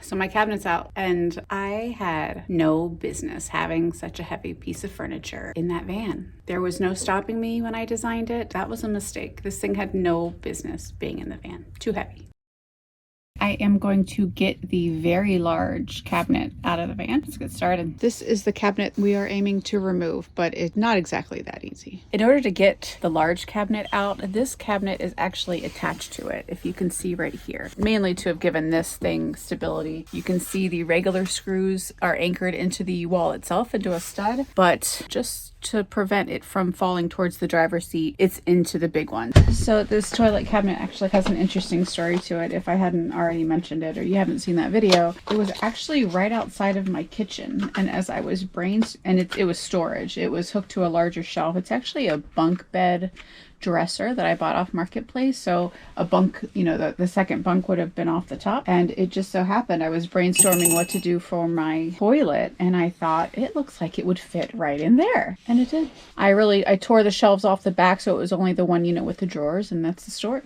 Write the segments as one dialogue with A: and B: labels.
A: So my cabinet's out, and I had no business having such a heavy piece of furniture in that van. There was no stopping me when I designed it. That was a mistake. This thing had no business being in the van. Too heavy. I am going to get the very large cabinet out of the van. Let's get started. This is the cabinet we are aiming to remove, but it's not exactly that easy. In order to get the large cabinet out, this cabinet is actually attached to it, if you can see right here. Mainly to have given this thing stability. You can see the regular screws are anchored into the wall itself, into a stud, but just to prevent it from falling towards the driver's seat, it's into the big one. So this toilet cabinet actually has an interesting story to it, if I hadn't already mentioned it or you haven't seen that video. It was actually right outside of my kitchen, and as I was it was storage. It was hooked to a larger shelf. It's actually a bunk bed dresser that I bought off Marketplace. So a bunk, you know, the second bunk would have been off the top, and it just so happened I was brainstorming what to do for my toilet, and I thought it looks like it would fit right in there, and it did. I tore the shelves off the back, so it was only the one unit with the drawers, and that's the story.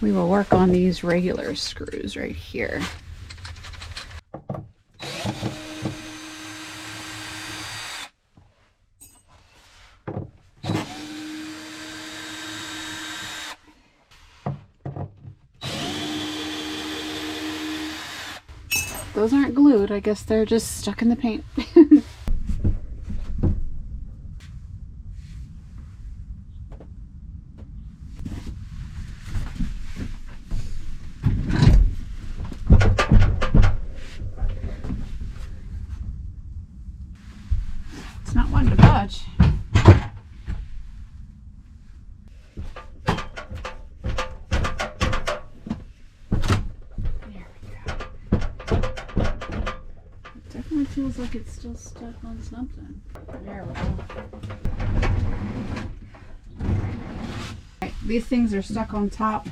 A: We will work on these regular screws right here. Those aren't glued, I guess they're just stuck in the paint. It's not one to budge. Feels like it's still stuck on something. There we go. Right, these things are stuck on top.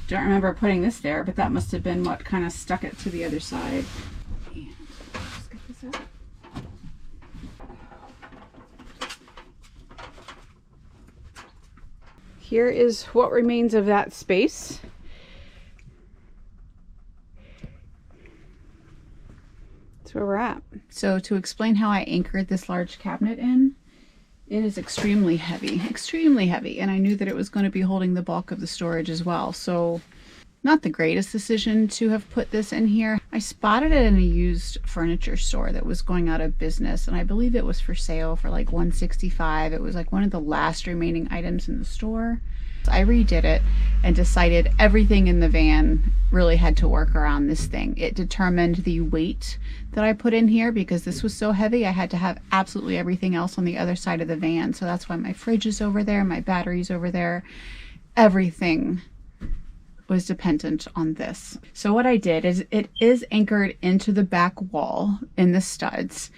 A: Don't remember putting this there, but that must have been what kind of stuck it to the other side. And let's get this out. Here is what remains of that space. Where we're at. So to explain how I anchored this large cabinet in, it is extremely heavy, and I knew that it was going to be holding the bulk of the storage as well. So not the greatest decision to have put this in here. I spotted it in a used furniture store that was going out of business, and I believe it was for sale for like $165. It was like one of the last remaining items in the store. I redid it and decided everything in the van really had to work around this thing. It determined the weight that I put in here because this was so heavy. I had to have absolutely everything else on the other side of the van. So that's why my fridge is over there, my battery's over there. Everything was dependent on this. So what I did is it is anchored into the back wall in the studs.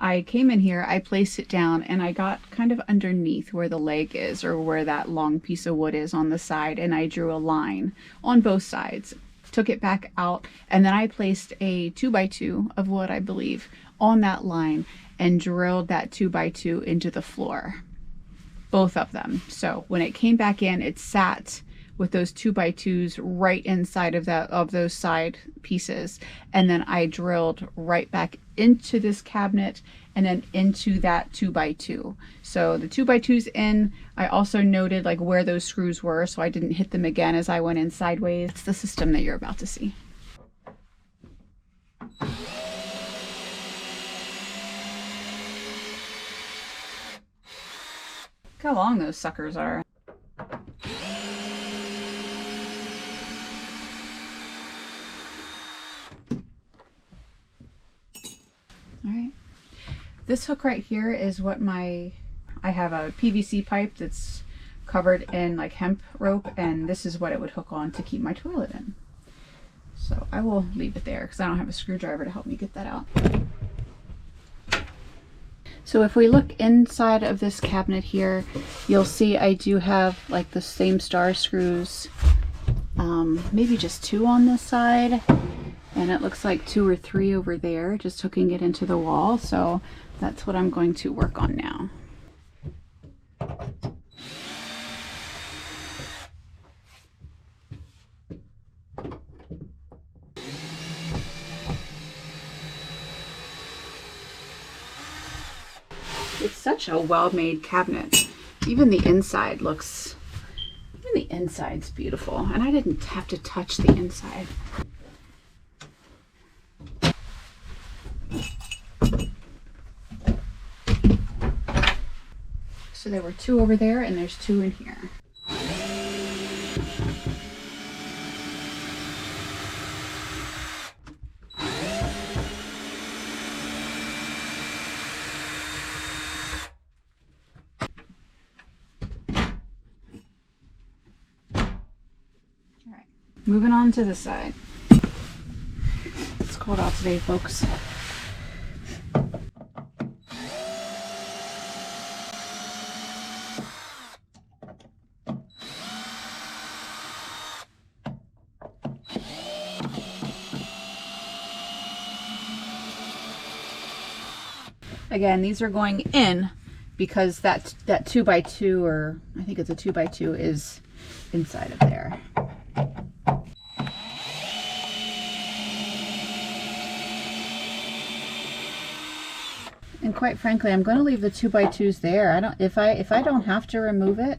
A: I came in here, I placed it down, and I got kind of underneath where the leg is, or where that long piece of wood is on the side, and I drew a line on both sides, took it back out, and then I placed a 2x2 of wood, I believe, on that line and drilled that 2x2 into the floor, both of them. So when it came back in, it sat with those 2x2s right inside of those side pieces, and then I drilled right back into this cabinet and then into that 2x2. So the 2x2s in, I also noted like where those screws were so I didn't hit them again as I went in sideways. It's the system that you're about to see. Look how long those suckers are. All right, this hook right here is what I have a PVC pipe that's covered in like hemp rope, and this is what it would hook on to keep my toilet in. So I will leave it there because I don't have a screwdriver to help me get that out. So if we look inside of this cabinet here, you'll see I do have like the same star screws, maybe just 2 on this side. And it looks like 2 or 3 over there, just hooking it into the wall. So that's what I'm going to work on now. It's such a well-made cabinet. Even the inside's beautiful. And I didn't have to touch the inside. So there were 2 over there and there's 2 in here. Alright, moving on to this side. It's cold out today, folks. Again, these are going in because that 2x2, or I think it's a 2x2, is inside of there. And quite frankly, I'm going to leave the 2x2s there. If I don't have to remove it,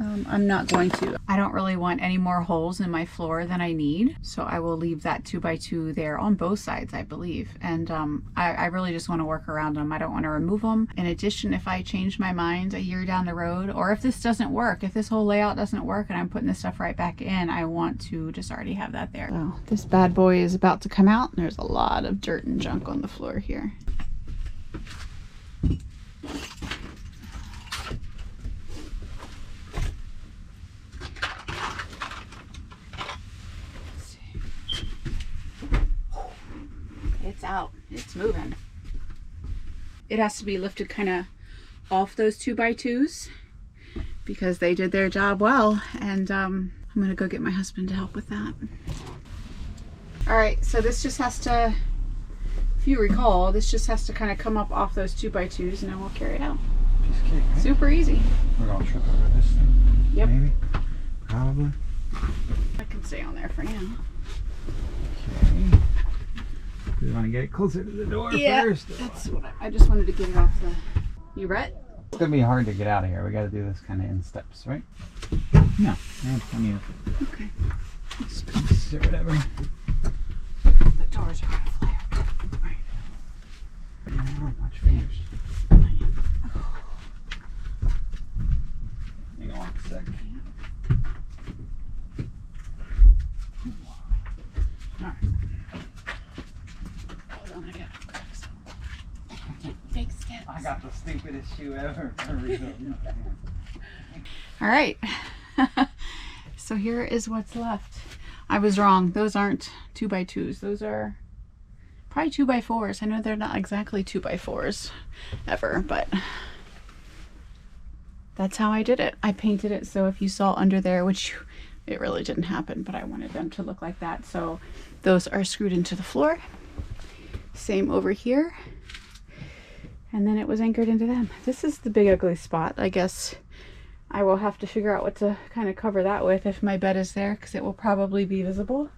A: I'm not going to. I don't really want any more holes in my floor than I need, so I will leave that 2x2 there on both sides, I believe. And I really just want to work around them. I don't want to remove them. In addition, if I change my mind a year down the road, or if this doesn't work, if this whole layout doesn't work and I'm putting this stuff right back in, I want to just already have that there. So this bad boy is about to come out. There's a lot of dirt and junk on the floor here. It's out. It's moving. It has to be lifted kind of off those 2x2s because they did their job well, and I'm gonna go get my husband to help with that. All right, so this just has to, if you recall, this just has to kind of come up off those 2x2s and then we'll carry it out.
B: Piece of cake, right?
A: Super easy.
B: We're gonna trip over this thing.
A: Yep.
B: Maybe. Probably.
A: I can stay on there for now.
B: Okay. We want to get it closer to the door first.
A: That's what I just wanted to get it off the. You ready?
B: It's gonna be hard to get out of here. We got to do this kind of in steps, right? No, I have plenty of
A: Okay.
B: space or whatever.
A: The doors are gonna flare.
B: Right. Not much fingers. Hang on a sec.
A: All right. Hold on, I gotta grab some big steps.
B: I got the stupidest shoe ever.
A: All right. So here is what's left. I was wrong. Those aren't 2x2s. Those are probably 2x4s. I know they're not exactly 2x4s ever, but that's how I did it. I painted it so if you saw under there, which it really didn't happen, but I wanted them to look like that. So those are screwed into the floor. Same over here. And then it was anchored into them. This is the big ugly spot. I guess I will have to figure out what to kind of cover that with if my bed is there, because it will probably be visible.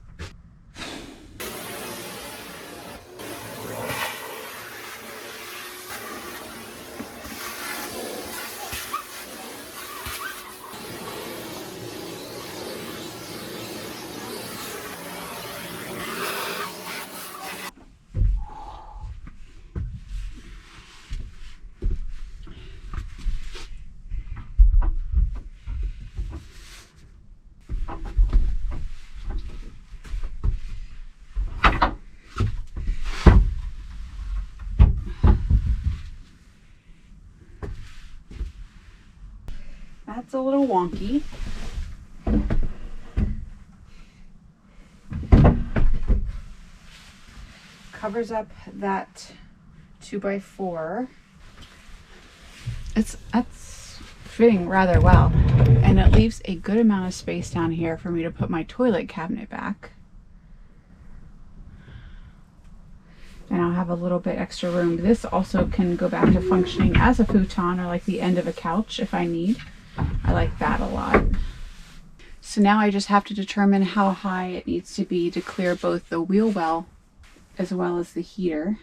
A: That's a little wonky. Covers up that 2x4. That's fitting rather well, and it leaves a good amount of space down here for me to put my toilet cabinet back. and I'll have a little bit extra room. This also can go back to functioning as a futon or like the end of a couch if I need. I like that a lot. So now I just have to determine how high it needs to be to clear both the wheel well as well as the heater,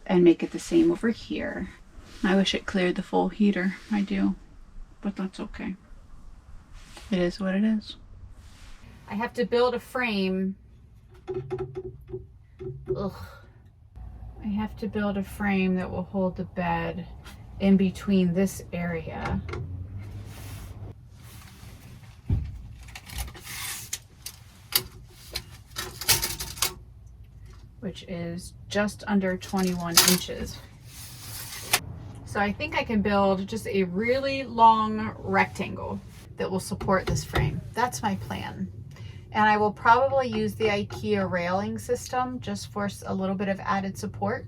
A: and make it the same over here. I wish it cleared the full heater. I do, but that's okay. It is what it is. I have to build a frame. Ugh. I have to build a frame that will hold the bed in between this area. Which is just under 21 inches. So I think I can build just a really long rectangle that will support this frame. That's my plan. And I will probably use the IKEA railing system just for a little bit of added support,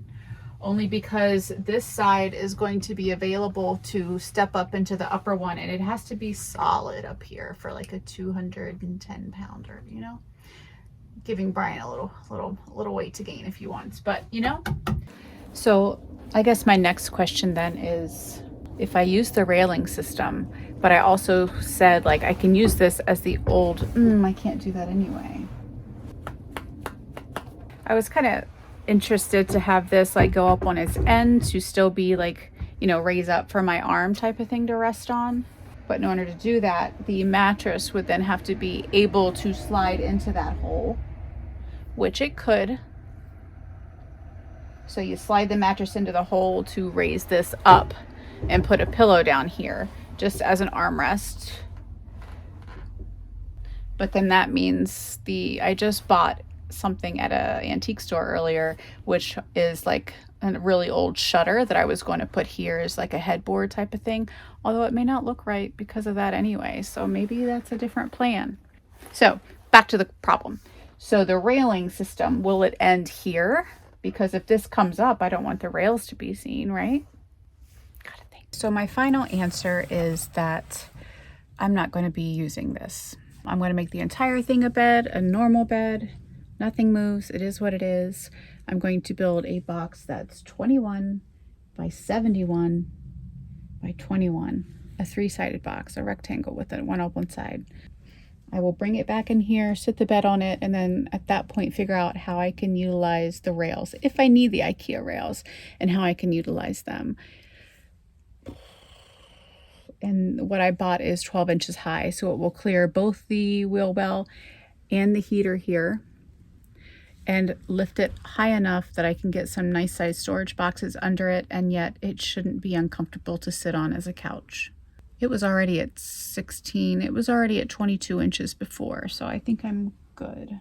A: only because this side is going to be available to step up into the upper one, and it has to be solid up here for like a 210 pounder, you know? Giving Brian a little weight to gain if he wants, but you know. So I guess my next question then is, if I use the railing system, but I also said like I can use this as the old, I can't do that anyway. I was kind of interested to have this like go up on its end to still be like, you know, raise up for my arm type of thing to rest on. But in order to do that, the mattress would then have to be able to slide into that hole, which it could. So you slide the mattress into the hole to raise this up and put a pillow down here just as an armrest. But then that means I just bought something at an antique store earlier, which is like a really old shutter that I was going to put here as like a headboard type of thing, although it may not look right because of that anyway. So maybe that's a different plan. So back to the problem. So the railing system, will it end here? Because if this comes up, I don't want the rails to be seen, right? Gotta think. So my final answer is that I'm not going to be using this. I'm going to make the entire thing a bed, a normal bed. Nothing moves. It is what it is. I'm going to build a box that's 21 by 71 by 21, a 3-sided box, a rectangle with one up one side. I will bring it back in here, sit the bed on it, and then at that point figure out how I can utilize the rails, if I need the IKEA rails, and how I can utilize them. And what I bought is 12 inches high, so it will clear both the wheel well and the heater here, and lift it high enough that I can get some nice sized storage boxes under it, and yet it shouldn't be uncomfortable to sit on as a couch. It was already at 16, it was already at 22 inches before, so I think I'm good.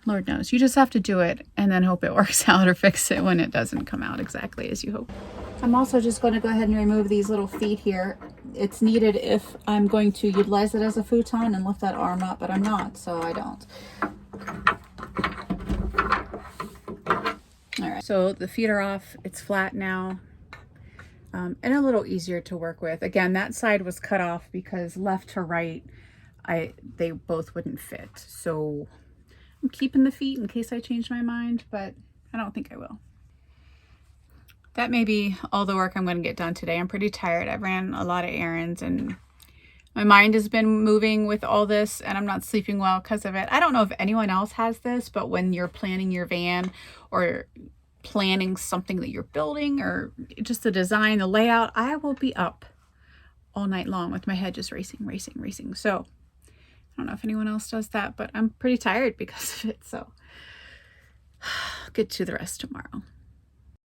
A: Lord knows, you just have to do it and then hope it works out, or fix it when it doesn't come out exactly as you hope. I'm also just going to go ahead and remove these little feet here. It's needed if I'm going to utilize it as a futon and lift that arm up, but I'm not, so I don't. All right, so the feet are off, it's flat now. And a little easier to work with. Again, that side was cut off because left to right, they both wouldn't fit. So I'm keeping the feet in case I change my mind, but I don't think I will. That may be all the work I'm going to get done today. I'm pretty tired. I've ran a lot of errands and my mind has been moving with all this, and I'm not sleeping well because of it. I don't know if anyone else has this, but when you're planning your van or planning something that you're building, or just the design, the layout, I will be up all night long with my head just racing. So I don't know if anyone else does that, but I'm pretty tired because of it. So I'll get to the rest tomorrow.